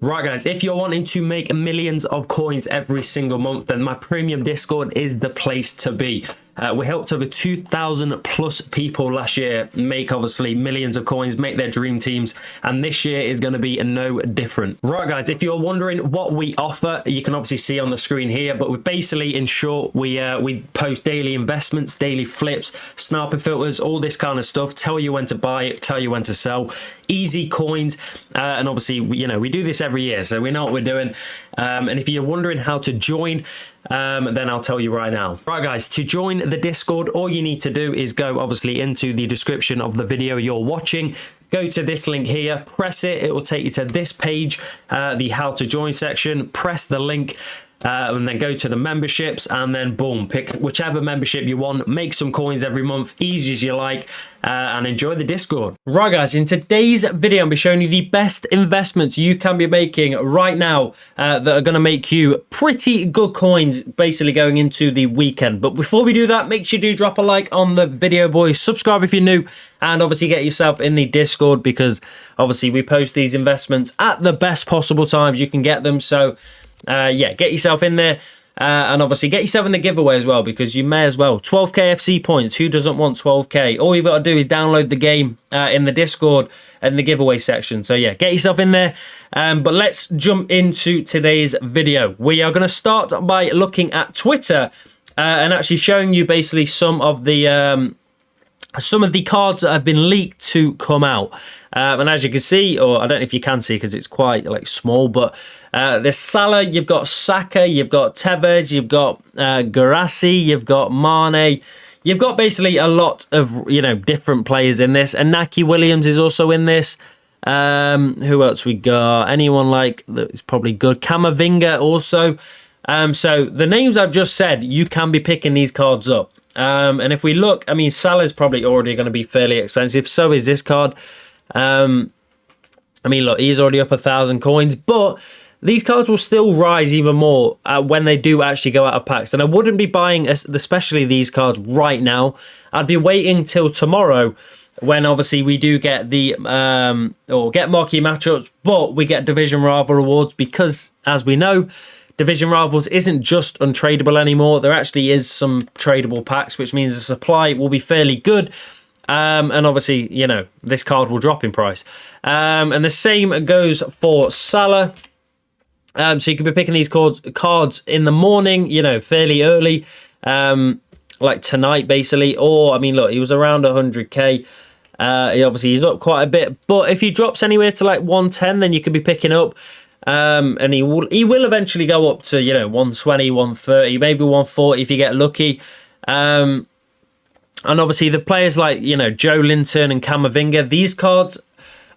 Right guys, if you're wanting to make millions of coins every single month, then my premium Discord is the place to be. We helped over 2,000 plus people last year make obviously millions of coins, make their dream teams, and this year is going to be no different. Right guys, if you're wondering what we offer, you can obviously see on the screen here, but we basically, in short, we post daily investments, daily flips, sniper filters, all this kind of stuff, tell you when to buy it, tell you when to sell, easy coins, and obviously, we do this every year, so we know what we're doing. And if you're wondering how to join, then I'll tell you right now. Right guys, to join the Discord, all you need to do is go obviously into the description of the video you're watching, go to this link here, press it, it will take you to this page, the how to join section, press the link, and then go to the memberships, and then boom, pick whichever membership you want, make some coins every month, easy as you like, and enjoy the Discord. Right guys, in today's video, I'll be showing you the best investments you can be making right now that are going to make you pretty good coins, basically going into the weekend. But before we do that, make sure you do drop a like on the video, boys, subscribe if you're new, and obviously get yourself in the Discord, because obviously we post these investments at the best possible times you can get them. So yeah, get yourself in there, and obviously get yourself in the giveaway as well, because you may as well. 12k FC points, who doesn't want 12k? All you've got to do is download the game in the Discord and the giveaway section. So yeah, get yourself in there. But let's jump into today's video. We are going to start by looking at Twitter and actually showing you basically some of the cards that have been leaked to come out. And as you can see, or I don't know if you can see because it's quite like small, but there's Salah, you've got Saka, you've got Tevez, you've got Guirassy, you've got Mane. You've got basically a lot of, different players in this. And Naki Williams is also in this. Who else we got? Anyone like that's probably good. Camavinga also. So the names I've just said, you can be picking these cards up. And if we look, I mean, Salah's probably already going to be fairly expensive. So is this card. I mean, look, he's already up 1,000 coins, but these cards will still rise even more when they do actually go out of packs. And I wouldn't be buying, especially these cards right now. I'd be waiting till tomorrow, when obviously we do get the or get marquee matchups, but we get division rival rewards, because as we know, division rivals isn't just untradeable anymore. There actually is some tradable packs, which means the supply will be fairly good. And obviously, this card will drop in price. And the same goes for Salah. So you can be picking these cards in the morning, fairly early, like tonight, basically. Or, I mean, look, he was around 100k. He's up quite a bit. But if he drops anywhere to like 110, then you could be picking up. And he will eventually go up to 120, 130, maybe 140 if you get lucky. And obviously the players like Joe Linton and Camavinga, these cards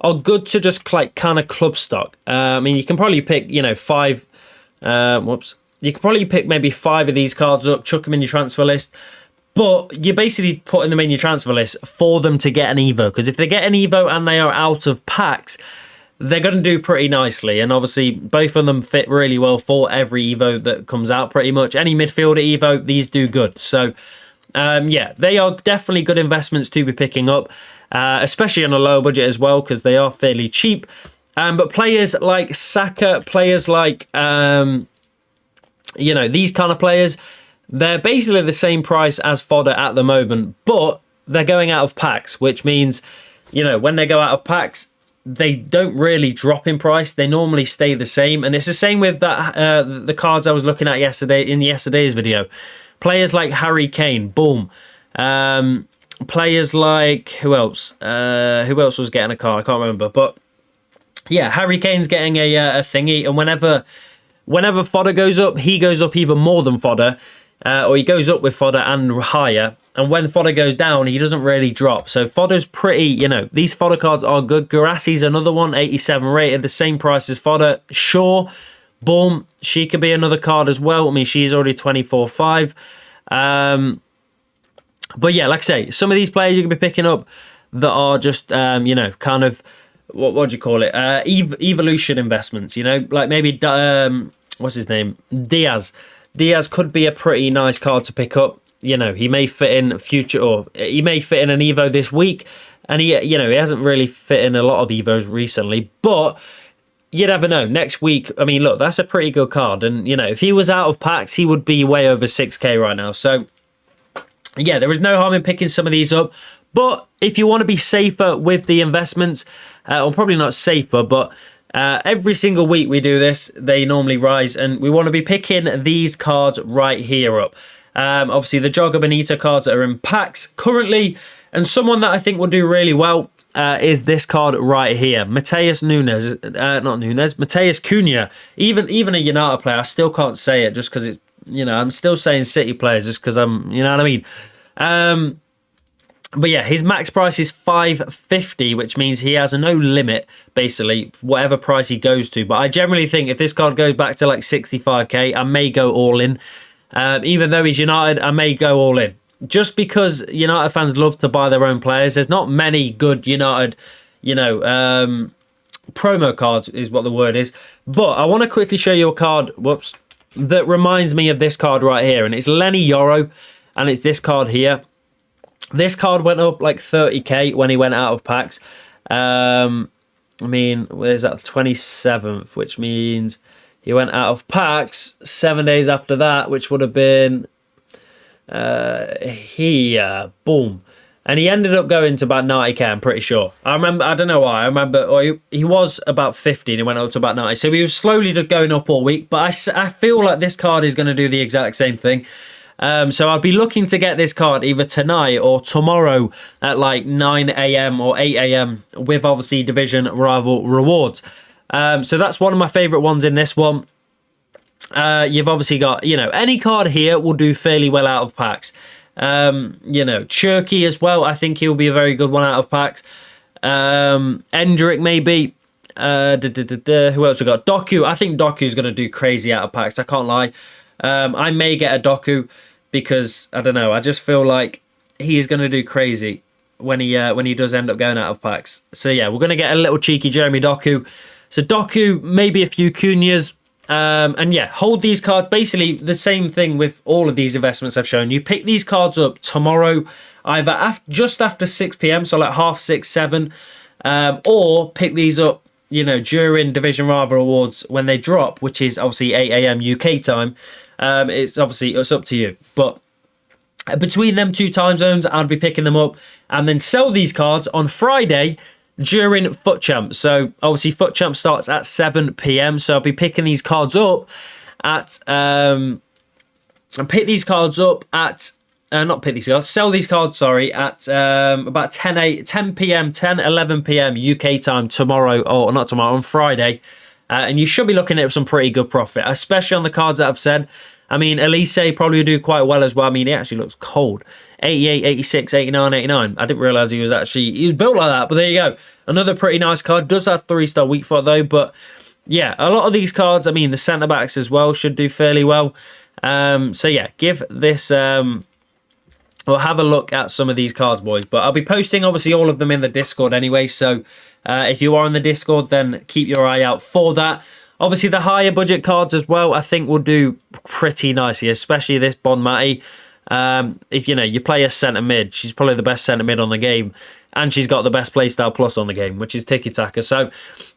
are good to just like kind of club stock. I mean, you can probably pick five. You can probably pick maybe 5 of these cards up, chuck them in your transfer list. But you're basically putting them in your transfer list for them to get an Evo, because if they get an Evo and they are out of packs, they're going to do pretty nicely. And obviously, both of them fit really well for every Evo that comes out, pretty much. Any midfielder Evo, these do good. So, yeah, they are definitely good investments to be picking up, especially on a low budget as well, because they are fairly cheap. But players like Saka, players like, these kind of players, they're basically the same price as fodder at the moment, but they're going out of packs, which means, when they go out of packs, they don't really drop in price. They normally stay the same. And it's the same with that the cards I was looking at in yesterday's video. Players like Harry Kane, boom. Players like, who else? Who else was getting a card? I can't remember. But yeah, Harry Kane's getting a thingy. And whenever fodder goes up, he goes up even more than fodder. Or he goes up with fodder and higher. And when fodder goes down, he doesn't really drop. So fodder's pretty, these fodder cards are good. Guirassy's another one, 87 rated, the same price as fodder. Sure, boom, she could be another card as well. I mean, she's already 24.5. But yeah, like I say, some of these players you can be picking up that are just, kind of, what do you call it? Evolution investments, like maybe, what's his name? Diaz. Diaz could be a pretty nice card to pick up. He may fit in future, or he may fit in an Evo this week. And he hasn't really fit in a lot of Evos recently, but you never know. Next week, I mean, look, that's a pretty good card. And, you know, if he was out of packs, he would be way over 6k right now. So, yeah, there is no harm in picking some of these up. But if you want to be safer with the investments, or probably not safer, but every single week we do this, they normally rise. And we want to be picking these cards right here up. Obviously, the Jogger Bonito cards that are in packs currently. And someone that I think will do really well is this card right here. Mateus Cunha. Even a United player, I still can't say it just because it's, you know, I'm still saying City players just because I'm, you know what I mean? But yeah, his max price is 550, which means he has no limit, basically, whatever price he goes to. But I generally think if this card goes back to like 65k, I may go all in. Even though he's United, I may go all in. Just because United fans love to buy their own players. There's not many good United, you know, promo cards is what the word is. But I want to quickly show you a card, that reminds me of this card right here. And it's Lenny Yoro, and it's this card here. This card went up like 30k when he went out of packs. I mean, where's that? 27th, which means he went out of packs 7 days after that, which would have been here. Boom. And he ended up going to about 90k, I'm pretty sure. I remember, I don't know why. I remember he was about 50 and he went up to about 90. So he was slowly just going up all week. But I feel like this card is going to do the exact same thing. So I'll be looking to get this card either tonight or tomorrow at like 9 a.m. or 8 a.m. with obviously division rival rewards. So that's one of my favourite ones in this one. You've obviously got, you know, any card here will do fairly well out of packs. You know, Cherky as well. I think he'll be a very good one out of packs. Endrick maybe. Who else we got? Doku. I think Doku's going to do crazy out of packs. I can't lie. I may get a Doku because, I don't know, I just feel like he is going to do crazy when he does end up going out of packs. So yeah, we're going to get a little cheeky Jeremy Doku. So Doku, maybe a few Cunhas. And yeah, hold these cards. Basically, the same thing with all of these investments I've shown you. Pick these cards up tomorrow, either just after 6 p.m, so like 6:30, 7, or pick these up, you know, during Division Rival Awards when they drop, which is obviously 8 a.m. UK time. It's up to you. But between them two time zones, I'll be picking them up and then sell these cards on Friday during FUT Champ. So obviously FUT Champ starts at 7 p.m. So I'll be picking these cards up at sell these cards, sorry, at about 10 p.m, 11 p.m. UK time tomorrow, or not tomorrow, on Friday. And you should be looking at some pretty good profit, especially on the cards that I've said. I mean, Elise probably will do quite well as well. I mean, he actually looks cold. 88, 86, 89, 89. I didn't realise he was built like that, but there you go. Another pretty nice card. Does have 3-star weak foot though, but yeah, a lot of these cards, I mean, the centre-backs as well should do fairly well. So yeah, give this... We'll have a look at some of these cards, boys. But I'll be posting, obviously, all of them in the Discord anyway. So if you are in the Discord, then keep your eye out for that. Obviously, the higher budget cards as well, I think will do pretty nicely, especially this Bon Mati. If, you know, you play a centre mid, she's probably the best centre mid on the game. And she's got the best playstyle plus on the game, which is Tiki Taka. So,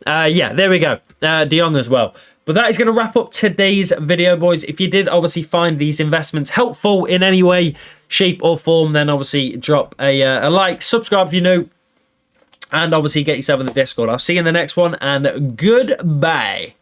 yeah, there we go. De Jong as well. But that is going to wrap up today's video, boys. If you did obviously find these investments helpful in any way, shape or form, then obviously drop a like, subscribe if you're new, and obviously get yourself in the Discord. I'll see you in the next one, and goodbye.